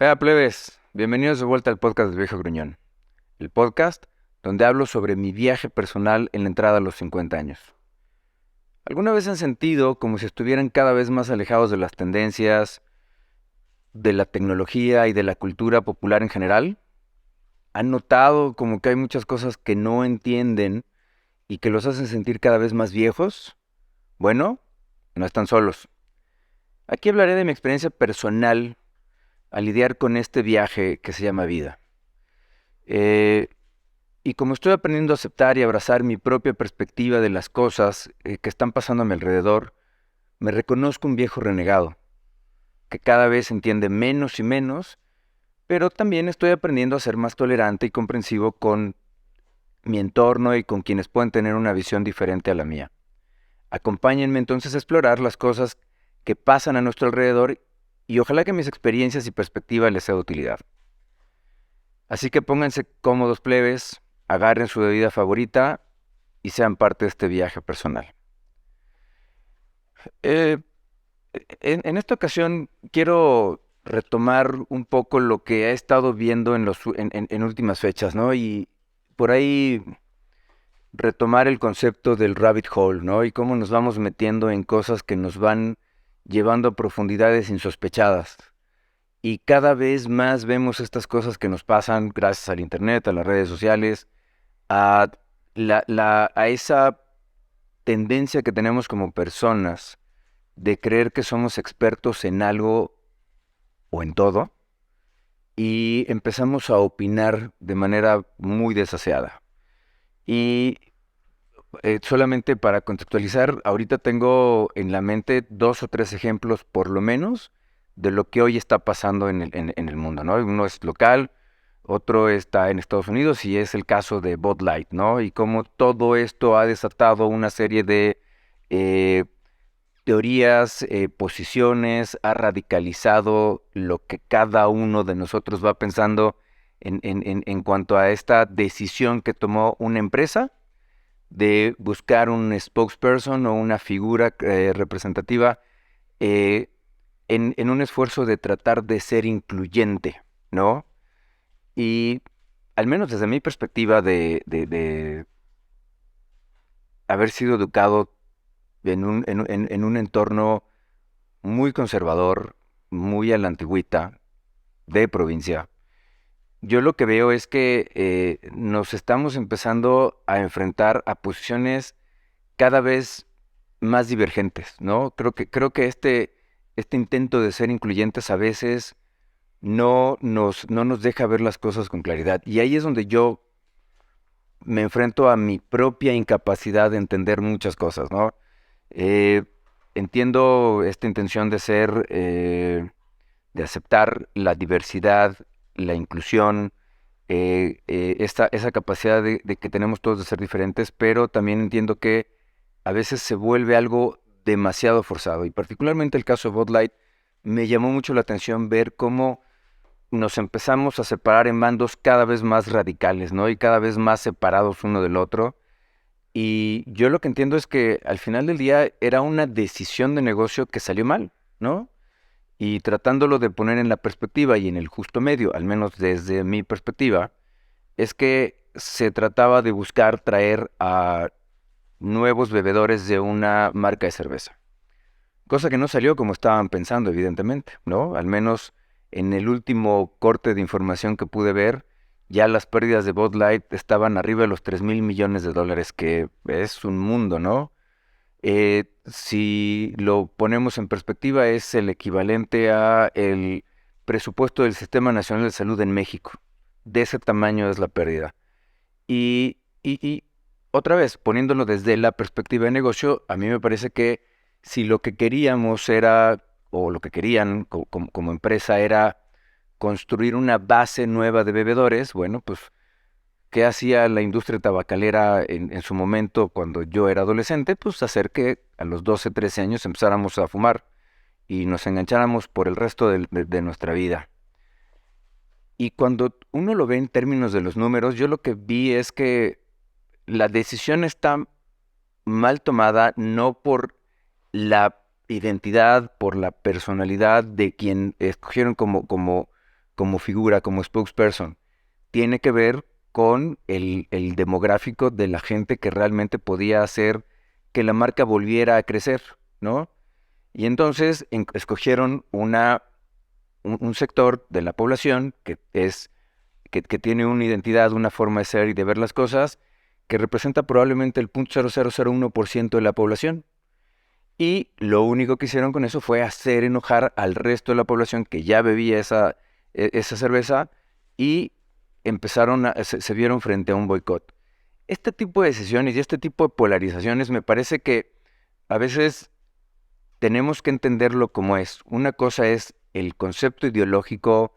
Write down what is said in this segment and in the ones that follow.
Plebes, bienvenidos de vuelta al podcast del Viejo Gruñón, el podcast donde hablo sobre mi viaje personal en la entrada a los 50 años. ¿Alguna vez han sentido como si estuvieran cada vez más alejados de las tendencias, de la tecnología y de la cultura popular en general? ¿Han notado como que hay muchas cosas que no entienden y que los hacen sentir cada vez más viejos? Bueno, no están solos. Aquí hablaré de mi experiencia personal al lidiar con este viaje que se llama vida. Eh, Y como estoy aprendiendo a aceptar y abrazar mi propia perspectiva de las cosas que están pasando a mi alrededor, me reconozco un viejo renegado, que cada vez entiende menos y menos, pero también estoy aprendiendo a ser más tolerante y comprensivo con mi entorno y con quienes pueden tener una visión diferente a la mía. Acompáñenme entonces a explorar las cosas que pasan a nuestro alrededor y ojalá que mis experiencias y perspectivas les sea de utilidad. Así que pónganse cómodos, plebes, agarren su bebida favorita y sean parte de este viaje personal. Eh, en esta ocasión quiero retomar un poco lo que he estado viendo en últimas fechas, ¿no? Y por ahí retomar el concepto del rabbit hole, ¿no? Y cómo nos vamos metiendo en cosas que nos van llevando a profundidades insospechadas. Y cada vez más vemos estas cosas que nos pasan gracias al internet, a las redes sociales, a, a esa tendencia que tenemos como personas de creer que somos expertos en algo o en todo y empezamos a opinar de manera muy desaseada. Y solamente para contextualizar, ahorita tengo en la mente 2 o 3 ejemplos por lo menos de lo que hoy está pasando en el mundo, ¿no? Uno es local, otro está en Estados Unidos y es el caso de Bud Light, ¿no? Y cómo todo esto ha desatado una serie de eh, teorías, posiciones, ha radicalizado lo que cada uno de nosotros va pensando en cuanto a esta decisión que tomó una empresa de buscar un spokesperson o una figura representativa eh, en un esfuerzo de tratar de ser incluyente, ¿no? Y al menos desde mi perspectiva de haber sido educado en un entorno muy conservador, muy a la antigüita, de provincia. Yo lo que veo es que nos estamos empezando a enfrentar a posiciones cada vez más divergentes, ¿no? Creo que este intento de ser incluyentes a veces no nos deja ver las cosas con claridad. Y ahí es donde yo me enfrento a mi propia incapacidad de entender muchas cosas, ¿no? Eh, Entiendo esta intención de ser, de aceptar la diversidad, la inclusión, esa capacidad de que tenemos todos de ser diferentes, pero también entiendo que a veces se vuelve algo demasiado forzado. Y particularmente el caso de Bud Light, me llamó mucho la atención ver cómo nos empezamos a separar en bandos cada vez más radicales, ¿no? Y cada vez más separados uno del otro. Y yo lo que entiendo es que al final del día era una decisión de negocio que salió mal, ¿no? Y tratándolo de poner en la perspectiva y en el justo medio, al menos desde mi perspectiva, es que se trataba de buscar traer a nuevos bebedores de una marca de cerveza. Cosa que no salió como estaban pensando, evidentemente, ¿no? Al menos en el último corte de información que pude ver, ya las pérdidas de Bud Light estaban arriba de los $3,000 millones, que es un mundo, ¿no? Si lo ponemos en perspectiva, es el equivalente a el presupuesto del Sistema Nacional de Salud en México. De ese tamaño es la pérdida. Y otra vez, poniéndolo desde la perspectiva de negocio, a mí me parece que si lo que queríamos era, o lo que querían como empresa era construir una base nueva de bebedores, bueno, pues, ¿qué hacía la industria tabacalera en su momento cuando yo era adolescente? Pues hacer que a los 12, 13 años empezáramos a fumar y nos engancháramos por el resto de nuestra vida. Y cuando uno lo ve en términos de los números, yo lo que vi es que la decisión está mal tomada no por la identidad, por la personalidad de quien escogieron como como figura, como spokesperson, tiene que ver con el demográfico de la gente que realmente podía hacer que la marca volviera a crecer, ¿no? Y entonces escogieron un sector de la población que tiene una identidad, una forma de ser y de ver las cosas, que representa probablemente el 0.0001% de la población. Y lo único que hicieron con eso fue hacer enojar al resto de la población que ya bebía esa cerveza y se vieron frente a un boicot. Este tipo de decisiones y este tipo de polarizaciones me parece que a veces tenemos que entenderlo como es. Una cosa es el concepto ideológico,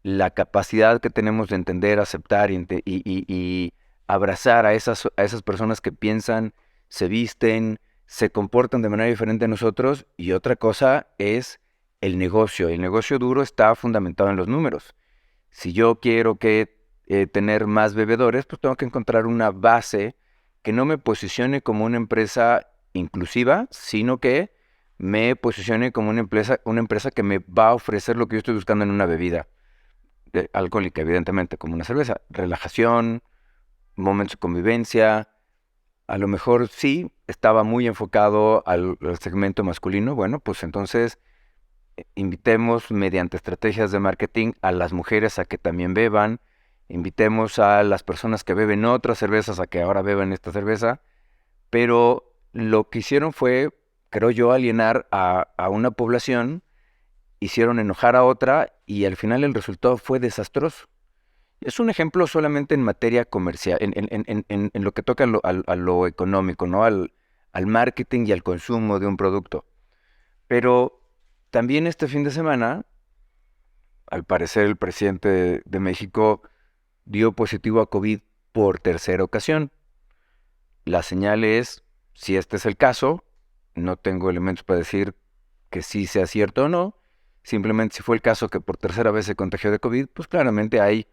la capacidad que tenemos de entender, aceptar y abrazar a esas personas que piensan, se visten, se comportan de manera diferente a nosotros. Y otra cosa es el negocio. El negocio duro está fundamentado en los números. Si yo quiero tener más bebedores, pues tengo que encontrar una base que no me posicione como una empresa inclusiva, sino que me posicione como una empresa que me va a ofrecer lo que yo estoy buscando en una bebida alcohólica, evidentemente, como una cerveza. Relajación, momentos de convivencia. A lo mejor sí estaba muy enfocado al segmento masculino. Bueno, pues entonces invitemos mediante estrategias de marketing a las mujeres a que también beban, invitemos a las personas que beben otras cervezas a que ahora beban esta cerveza, pero lo que hicieron fue, creo yo, alienar a una población, hicieron enojar a otra y al final el resultado fue desastroso. Es un ejemplo solamente en materia comercial, en lo que toca a lo económico, ¿no? Al marketing y al consumo de un producto. Pero también este fin de semana, al parecer el presidente de México dio positivo a COVID por tercera ocasión. La señal es, si este es el caso, no tengo elementos para decir que sí sea cierto o no, simplemente si fue el caso que por tercera vez se contagió de COVID, pues claramente hay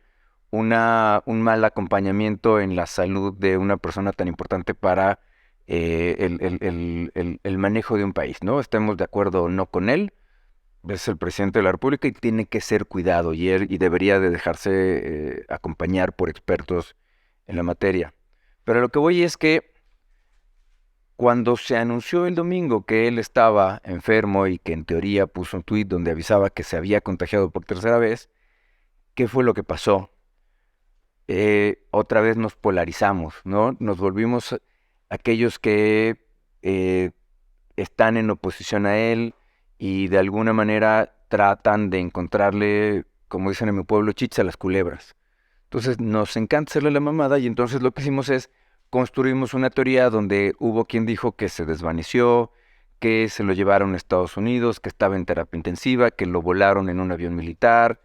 un mal acompañamiento en la salud de una persona tan importante para el manejo de un país, ¿no? Estemos de acuerdo o no con él, es el presidente de la República y tiene que ser cuidado y debería de dejarse acompañar por expertos en la materia. Pero lo que voy es que cuando se anunció el domingo que él estaba enfermo y que en teoría puso un tuit donde avisaba que se había contagiado por tercera vez, ¿qué fue lo que pasó? Otra vez nos polarizamos, ¿no? Nos volvimos aquellos que eh, están en oposición a él y de alguna manera tratan de encontrarle, como dicen en mi pueblo, chicha a las culebras. Entonces nos encanta hacerle la mamada y entonces lo que hicimos es construimos una teoría donde hubo quien dijo que se desvaneció, que se lo llevaron a Estados Unidos, que estaba en terapia intensiva, que lo volaron en un avión militar,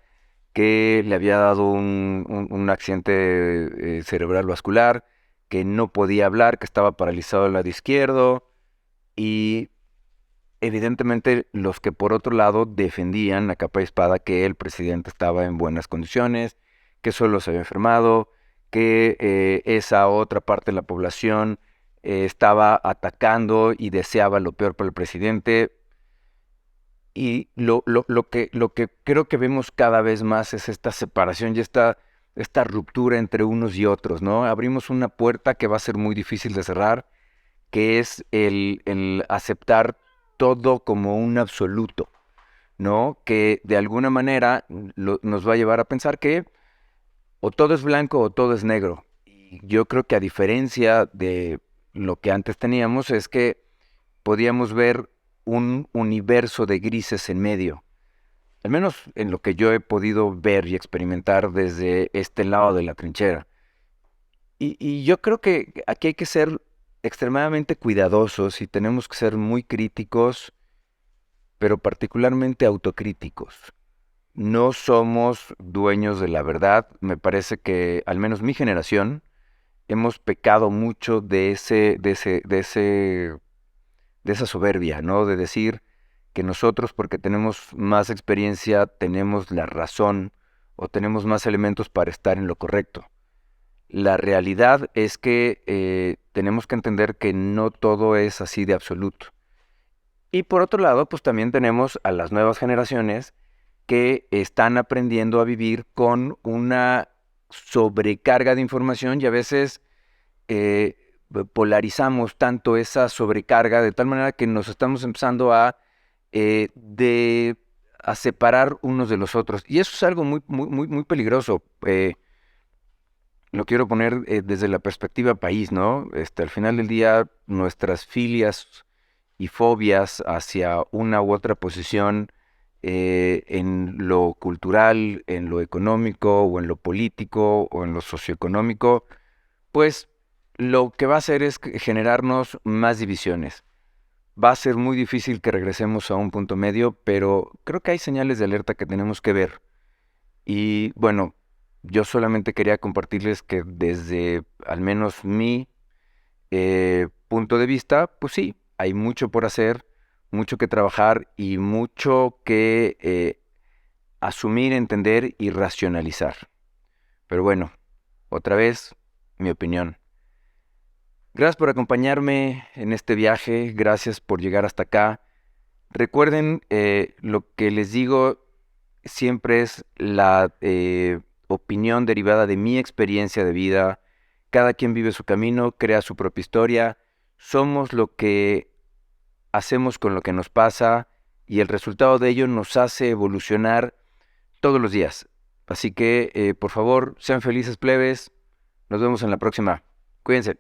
que le había dado un accidente cerebral vascular, que no podía hablar, que estaba paralizado del lado izquierdo y evidentemente los que por otro lado defendían a capa y espada que el presidente estaba en buenas condiciones, que solo se había enfermado, que esa otra parte de la población estaba atacando y deseaba lo peor para el presidente. Y lo que creo que vemos cada vez más es esta separación y esta ruptura entre unos y otros, ¿no? Abrimos una puerta que va a ser muy difícil de cerrar, que es el aceptar todo como un absoluto, ¿no? Que de alguna manera nos va a llevar a pensar que o todo es blanco o todo es negro. Y yo creo que a diferencia de lo que antes teníamos es que podíamos ver un universo de grises en medio, al menos en lo que yo he podido ver y experimentar desde este lado de la trinchera. Y yo creo que aquí hay que ser extremadamente cuidadosos y tenemos que ser muy críticos, pero particularmente autocríticos. No somos dueños de la verdad. Me parece que al menos mi generación hemos pecado mucho de esa soberbia, ¿no? De decir que nosotros, porque tenemos más experiencia, tenemos la razón o tenemos más elementos para estar en lo correcto. La realidad es que tenemos que entender que no todo es así de absoluto. Y por otro lado, pues también tenemos a las nuevas generaciones que están aprendiendo a vivir con una sobrecarga de información y a veces polarizamos tanto esa sobrecarga de tal manera que nos estamos empezando a separar unos de los otros. Y eso es algo muy peligroso. Lo quiero poner desde la perspectiva país, ¿no? Al final del día, nuestras filias y fobias hacia una u otra posición en lo cultural, en lo económico, o en lo político, o en lo socioeconómico, pues lo que va a hacer es generarnos más divisiones. Va a ser muy difícil que regresemos a un punto medio, pero creo que hay señales de alerta que tenemos que ver. Y bueno, yo solamente quería compartirles que desde al menos mi punto de vista, pues sí, hay mucho por hacer, mucho que trabajar y mucho que asumir, entender y racionalizar. Pero bueno, otra vez, mi opinión. Gracias por acompañarme en este viaje, gracias por llegar hasta acá. Recuerden, lo que les digo siempre es la opinión derivada de mi experiencia de vida. Cada quien vive su camino, crea su propia historia. Somos lo que hacemos con lo que nos pasa y el resultado de ello nos hace evolucionar todos los días. Así que, por favor, sean felices plebes. Nos vemos en la próxima. Cuídense.